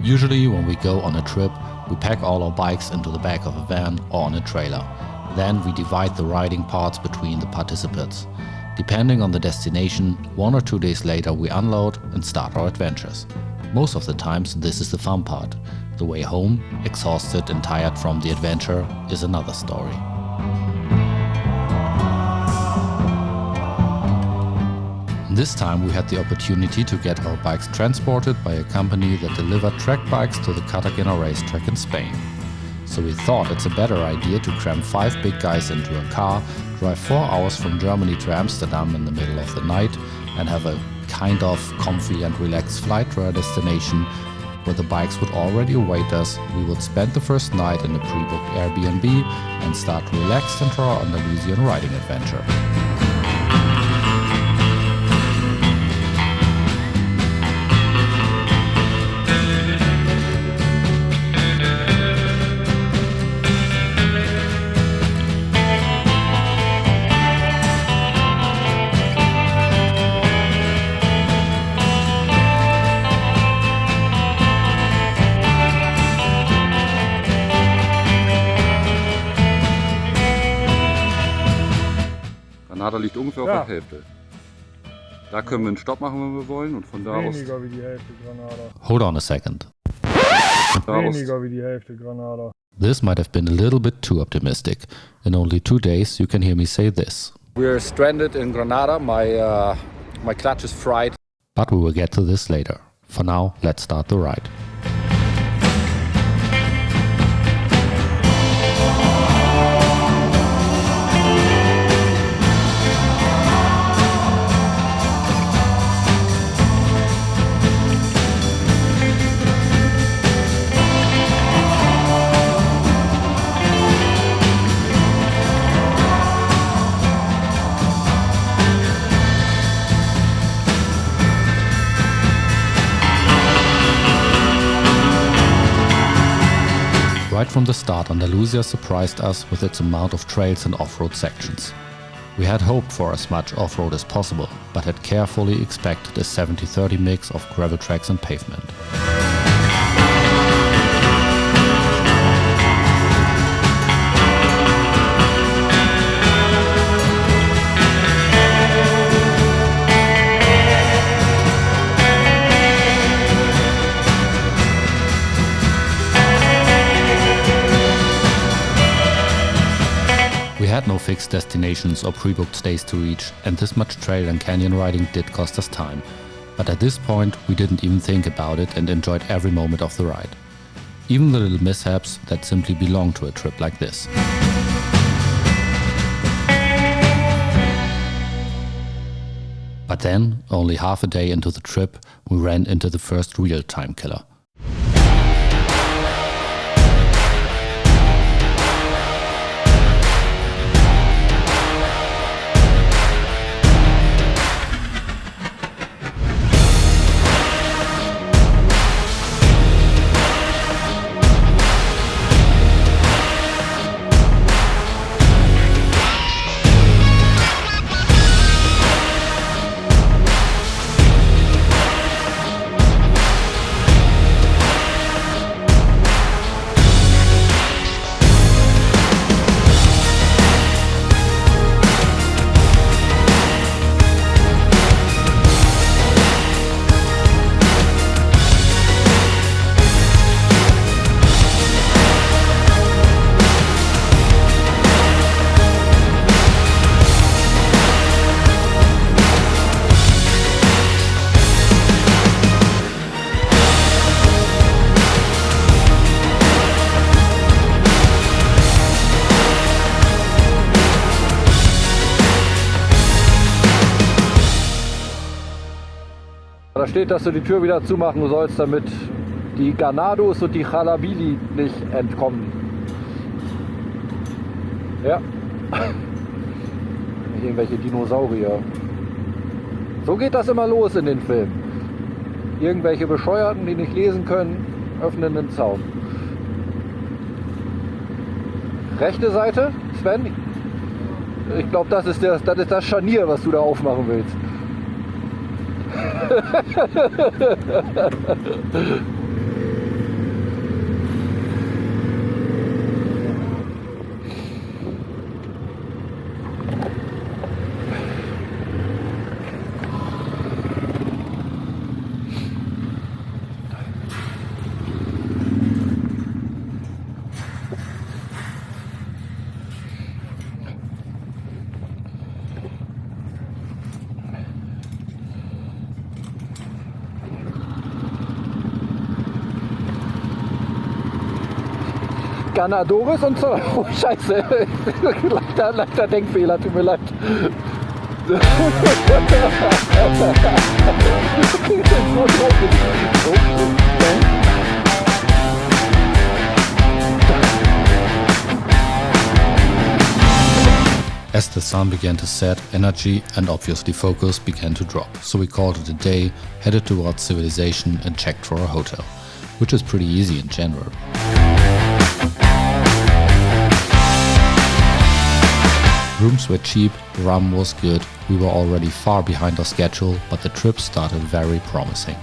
Usually when we go on a trip, we pack all our bikes into the back of a van or on a trailer. Then we divide the riding parts between the participants. Depending on the destination, 1 or 2 days later we unload and start our adventures. Most of the times this is the fun part. The way home, exhausted and tired from the adventure, is another story. This time we had the opportunity to get our bikes transported by a company that delivered track bikes to the Cartagena racetrack in Spain. So we thought it's a better idea to cram 5 big guys into a car, drive 4 hours from Germany to Amsterdam in the middle of the night, and have a kind of comfy and relaxed flight to our destination where the bikes would already await us. We would spend the first night in a pre-booked Airbnb and start relaxed into our Andalusian riding adventure. Granada liegt ungefähr auf der Hälfte. Da können wir einen Stopp machen, wenn wir wollen, und von da aus... Weniger wie die Hälfte Granada. Hold on a second. Weniger wie die Hälfte Granada. This might have been a little bit too optimistic. In only 2 days you can hear me say this. We're stranded in Granada. My clutch is fried. But we will get to this later. For now, let's start the ride. Right from the start, Andalusia surprised us with its amount of trails and off-road sections. We had hoped for as much off-road as possible, but had carefully expected a 70-30 mix of gravel tracks and pavement. We had no fixed destinations or pre-booked stays to reach, and this much trail and canyon riding did cost us time. But at this point we didn't even think about it and enjoyed every moment of the ride. Even the little mishaps that simply belong to a trip like this. But then, only half a day into the trip, we ran into the first real time killer. Da steht, dass du die Tür wieder zumachen sollst, damit die Ganados und die Chalabili nicht entkommen. Ja. Irgendwelche Dinosaurier. So geht das immer los in den Filmen. Irgendwelche Bescheuerten, die nicht lesen können, öffnen den Zaun. Rechte Seite, Sven? Ich glaube, das ist das Scharnier, was du da aufmachen willst. Ganadores und so. Oh, scheiße. Leichter Denkfehler, tut mir leid. As the sun began to set, energy and obviously focus began to drop, so we called it a day, headed towards civilization and checked for a hotel, which is pretty easy in general. Rooms were cheap, rum was good, we were already far behind our schedule, but the trip started very promising.